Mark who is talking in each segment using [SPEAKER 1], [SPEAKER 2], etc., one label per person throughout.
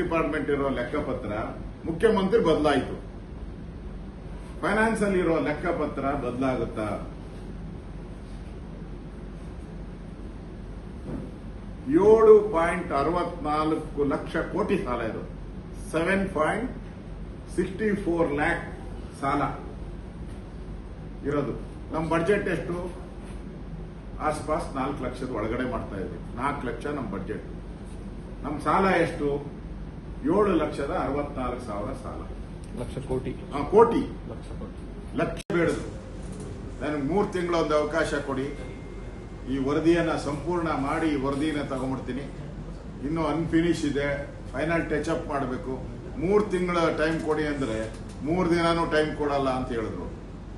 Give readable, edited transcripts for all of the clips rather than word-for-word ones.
[SPEAKER 1] Department ಇರೋ ಲೆಕ್ಕಪತ್ರ ಮುಖ್ಯಮಂತ್ರಿ ಬದಲಾಯಿತು. ಫೈನಾನ್ಸ್ ಅಲ್ಲಿ ಇರೋ ಲೆಕ್ಕಪತ್ರ ಬದಲಾಗುತ್ತಾ? 7.64 ಲಕ್ಷ ಕೋಟಿ ಸಾಲ ಇರೋದು. 7.64 ಲ್ಯಾಕ್ ಸಾಲ ಇರೋದು. ನಮ್ಮ ಬಡ್ಜೆಟ್ ಎಷ್ಟು? ಆಸ್ಪಾಸ್ 4 ಲಕ್ಷದ ಒಳಗಡೆ ಮಾಡ್ತಾ ಇದ್ವಿ. 4 ಲಕ್ಷ ನಮ್ಮ ಬಡ್ಜೆಟ್. ನಮ್ಮ ಸಾಲ ಎಷ್ಟು? 7,64,000 ಸಾಲ.
[SPEAKER 2] ಲಕ್ಷ ಕೋಟಿ.
[SPEAKER 1] ಕೋಟಿ ಲಕ್ಷ ಬೇಡದು. ನನಗೆ 3 ತಿಂಗಳ ಒಂದು ಅವಕಾಶ ಕೊಡಿ. ಈ ವರದಿಯನ್ನ ಸಂಪೂರ್ಣ ಮಾಡಿ ಈ ವರದಿನ ತಗೊಂಡ್ಬಿಡ್ತೀನಿ. ಇನ್ನೂ ಅನ್ಫಿನಿಶ್ ಇದೆ, ಫೈನಲ್ ಟಚ್ ಅಪ್ ಮಾಡಬೇಕು. 3 ತಿಂಗಳ ಟೈಮ್ ಕೊಡಿ ಅಂದ್ರೆ 3 ದಿನಾನೂ ಟೈಮ್ ಕೊಡಲ್ಲ ಅಂತ ಹೇಳಿದ್ರು.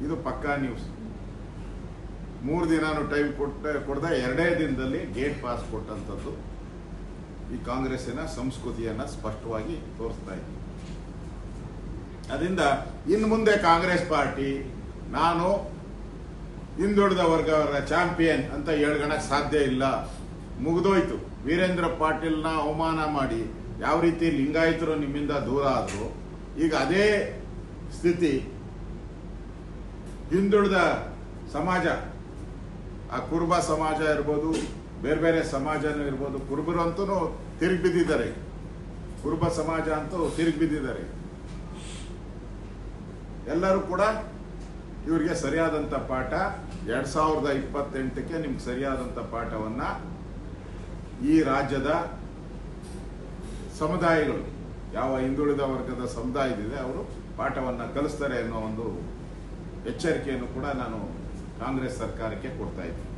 [SPEAKER 1] ಇದು ಪಕ್ಕಾ ನ್ಯೂಸ್. 3 ದಿನಾನೂ ಟೈಮ್ ಕೊಡದ 2 ದಿನದಲ್ಲಿ ಗೇಟ್ ಪಾಸ್ ಕೊಟ್ಟಂತದ್ದು ಈ ಕಾಂಗ್ರೆಸ್ಸಿನ ಸಂಸ್ಕೃತಿಯನ್ನ ಸ್ಪಷ್ಟವಾಗಿ ತೋರಿಸ್ತಾ ಇದೆ. ಅದರಿಂದ ಇನ್ನು ಮುಂದೆ ಕಾಂಗ್ರೆಸ್ ಪಾರ್ಟಿ ನಾನು ಹಿಂದುಳಿದ ವರ್ಗವರ ಚಾಂಪಿಯನ್ ಅಂತ ಹೇಳ್ಕೊಳಕ್ ಸಾಧ್ಯ ಇಲ್ಲ. ಮುಗಿದೋಯ್ತು. ವೀರೇಂದ್ರ ಪಾಟೀಲ್ನ ಅವಮಾನ ಮಾಡಿ ಯಾವ ರೀತಿ ಲಿಂಗಾಯತರು ನಿಮ್ಮಿಂದ ದೂರ ಆದ್ರು, ಈಗ ಅದೇ ಸ್ಥಿತಿ ಹಿಂದುಳಿದ ಸಮಾಜ, ಆ ಕುರುಬ ಸಮಾಜ ಇರ್ಬೋದು, ಬೇರೆ ಬೇರೆ ಸಮಾಜನೂ ಇರ್ಬೋದು. ಕುರುಬರು ಅಂತೂ ತಿರುಗಿ ಬಿದ್ದಿದ್ದಾರೆ. ಕುರುಬ ಸಮಾಜ ಅಂತೂ ತಿರುಗಿ ಬಿದ್ದಿದ್ದಾರೆ. ಎಲ್ಲರೂ ಕೂಡ ಇವರಿಗೆ ಸರಿಯಾದಂತ ಪಾಠ 2028ಕ್ಕೆ ನಿಮ್ಗೆ ಸರಿಯಾದಂತ ಪಾಠವನ್ನ ಈ ರಾಜ್ಯದ ಸಮುದಾಯಗಳು, ಯಾವ ಹಿಂದುಳಿದ ವರ್ಗದ ಸಮುದಾಯದಿದೆ ಅವರು ಪಾಠವನ್ನ ಕಲಿಸ್ತಾರೆ ಅನ್ನೋ ಒಂದು ಎಚ್ಚರಿಕೆಯನ್ನು ಕೂಡ ನಾನು ಕಾಂಗ್ರೆಸ್ ಸರ್ಕಾರಕ್ಕೆ ಕೊಡ್ತಾ ಇದ್ದೀನಿ.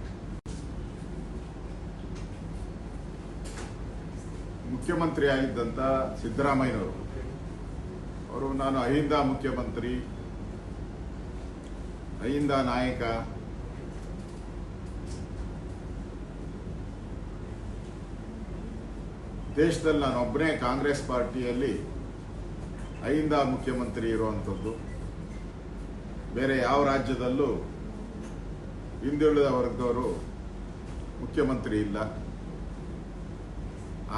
[SPEAKER 1] ಮುಖ್ಯಮಂತ್ರಿ ಆಗಿದ್ದಂತ ಸಿದ್ದರಾಮಯ್ಯನವರು, ಅವರು ನಾನು ಅಹಿಂದ ಮುಖ್ಯಮಂತ್ರಿ, ಅಹಿಂದ ನಾಯಕ, ದೇಶದಲ್ಲಿ ನಾನೊಬ್ಬನೇ ಕಾಂಗ್ರೆಸ್ ಪಾರ್ಟಿಯಲ್ಲಿ ಅಹಿಂದ ಮುಖ್ಯಮಂತ್ರಿ ಇರುವಂಥದ್ದು. ಬೇರೆ ಯಾವ ರಾಜ್ಯದಲ್ಲೂ ಹಿಂದುಳಿದ ವರ್ಗದವರು ಮುಖ್ಯಮಂತ್ರಿ ಇಲ್ಲ.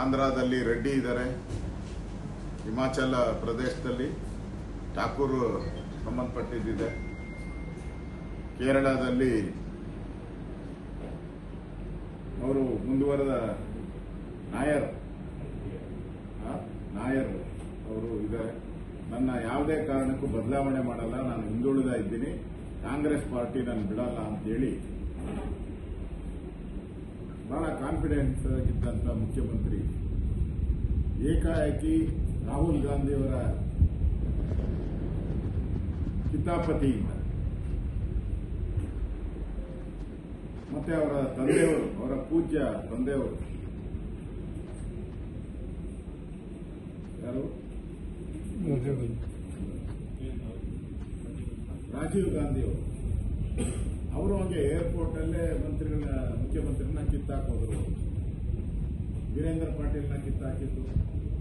[SPEAKER 1] ಆಂಧ್ರದಲ್ಲಿ ರೆಡ್ಡಿ ಇದ್ದಾರೆ, ಹಿಮಾಚಲ ಪ್ರದೇಶದಲ್ಲಿ ಠಾಕೂರ್ ಸಂಬಂಧಪಟ್ಟಿದ್ದಿದೆ, ಕೇರಳದಲ್ಲಿ ಅವರು ಮುಂದುವರೆದ ನಾಯರ್ ಅವರು ಇದ್ದಾರೆ. ನನ್ನ ಯಾವುದೇ ಕಾರಣಕ್ಕೂ ಬದಲಾವಣೆ ಮಾಡಲ್ಲ, ನಾನು ಹಿಂದುಳಿದ ಇದ್ದೀನಿ, ಕಾಂಗ್ರೆಸ್ ಪಾರ್ಟಿ ನಾನು ಬಿಡಲ್ಲ ಅಂತೇಳಿ ಬಹಳ ಕಾನ್ಫಿಡೆನ್ಸ್ ಆಗಿದ್ದಂತ ಮುಖ್ಯಮಂತ್ರಿ ಏಕಾಏಕಿ ರಾಹುಲ್ ಗಾಂಧಿಯವರ ಕಿತಾಪತಿಯಿಂದ ಮತ್ತೆ ಅವರ ತಂದೆಯವರು, ಅವರ ಪೂಜ್ಯ ತಂದೆಯವರು ಯಾರು, ರಾಜೀವ್ ಗಾಂಧಿಯವರು, ಅವರು ಹಾಗೆ ಏರ್ಪೋರ್ಟ್ ಅಲ್ಲೇ ಮುಖ್ಯಮಂತ್ರಿನ ಕಿತ್ತಾಕೋದ್ರು. ವೀರೇಂದ್ರ ಪಾಟೀಲ್ನ ಕಿತ್ತಾಕಿದ್ದು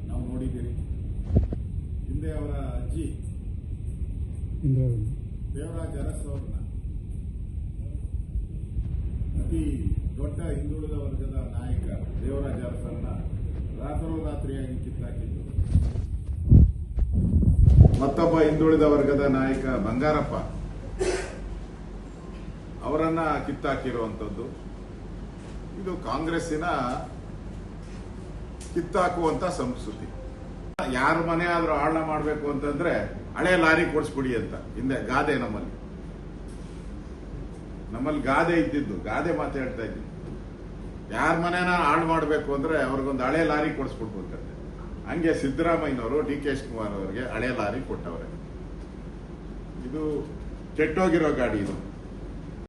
[SPEAKER 1] ನಾವು ನೋಡಿದ್ದೀರಿ. ಹಿಂದೆ ಅವರ ಅಜ್ಜಿ ದೇವರಾಜ್ ಅರಸ್ ಅವ್ರನ್ನ, ಅತಿ ದೊಡ್ಡ ಹಿಂದುಳಿದ ವರ್ಗದ ನಾಯಕ ದೇವರಾಜ್ ಅರಸನ್ನ ರಾತ್ರೋರಾತ್ರಿಯಾಗಿ ಕಿತ್ತಾಕಿದ್ದು. ಮತ್ತೊಬ್ಬ ಹಿಂದುಳಿದ ವರ್ಗದ ನಾಯಕ ಬಂಗಾರಪ್ಪ ಅವರನ್ನ ಕಿತ್ತಾಕಿರುವಂಥದ್ದು. ಇದು ಕಾಂಗ್ರೆಸ್ಸಿನ ಕಿತ್ತಾಕುವಂತ ಸಂಸ್ಕೃತಿ. ಯಾರ ಮನೆ ಆದ್ರೂ ಹಾಳ ಮಾಡಬೇಕು ಅಂತಂದ್ರೆ ಹಳೆ ಲಾರಿ ಕೊಡಿಸ್ಬಿಡಿ ಅಂತ ಹಿಂದೆ ಗಾದೆ, ನಮ್ಮಲ್ಲಿ ಗಾದೆ ಇದ್ದಿದ್ದು, ಗಾದೆ ಮಾತಾಡ್ತಾ ಇದ್ದೀನಿ. ಯಾರ ಮನೆನ ಹಾಳು ಮಾಡಬೇಕು ಅಂದ್ರೆ ಅವ್ರಿಗೊಂದು ಹಳೆ ಲಾರಿ ಕೊಡಿಸ್ಬಿಡ್ಬೇಕಂತೆ. ಹಂಗೆ ಸಿದ್ದರಾಮಯ್ಯನವರು ಡಿ ಕೆ ಶಿವಕುಮಾರ್ ಅವರಿಗೆ ಹಳೆ ಲಾರಿ ಕೊಟ್ಟವ್ರೆ. ಇದು ಕೆಟ್ಟೋಗಿರೋ ಗಾಡಿ ಇದು.